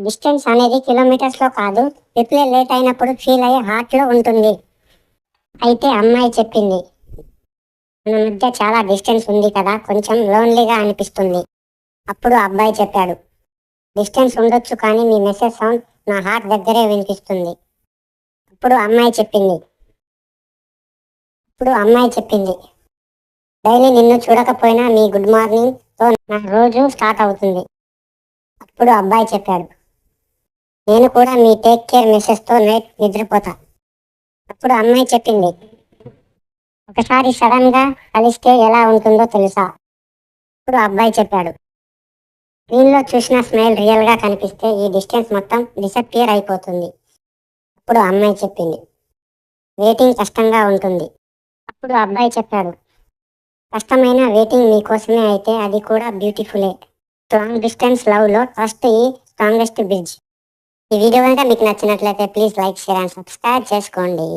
Distance అనేది కిలోమీటర్స్లో కాదు, reply late అయినప్పుడు ఫీల్ అయ్యే హార్ట్లో ఉంటుంది. అయితే అమ్మాయి చెప్పింది, మన మధ్య చాలా డిస్టెన్స్ ఉంది కదా, కొంచెం లోన్లీగా అనిపిస్తుంది. అప్పుడు అబ్బాయి చెప్పాడు, డిస్టెన్స్ ఉండొచ్చు కానీ మీ మెసేజ్ సౌండ్ నా హార్ట్ దగ్గరే వినిపిస్తుంది. అప్పుడు అమ్మాయి చెప్పింది డైలీ నిన్ను చూడకపోయినా మీ గుడ్ మార్నింగ్తో నా రోజు స్టార్ట్ అవుతుంది. అప్పుడు అబ్బాయి చెప్పాడు, నేను కూడా మీ టేక్ కేర్ మెసేజ్తో నైట్ నిద్రపోతా. అప్పుడు అమ్మాయి చెప్పింది, ఒకసారి సడన్గా కలిస్తే ఎలా ఉంటుందో తెలుసా? అప్పుడు అబ్బాయి చెప్పాడు, స్క్రీన్లో చూసిన స్మైల్ రియల్గా కనిపిస్తే ఈ డిస్టెన్స్ మొత్తం డిసప్పియర్ అయిపోతుంది. అప్పుడు అమ్మాయి చెప్పింది, వెయిటింగ్ కష్టంగా ఉంటుంది. అప్పుడు అబ్బాయి చెప్పాడు, కష్టమైన వెయిటింగ్ మీకోసమే అయితే అది కూడా బ్యూటిఫులే. లాంగ్ డిస్టెన్స్ లవ్లో ట్రస్ట్ ఈ స్ట్రాంగెస్ట్ బ్రిడ్జ్. ఈ వీడియో కనుక మీకు నచ్చినట్లయితే please like, share and subscribe చేసుకోండి.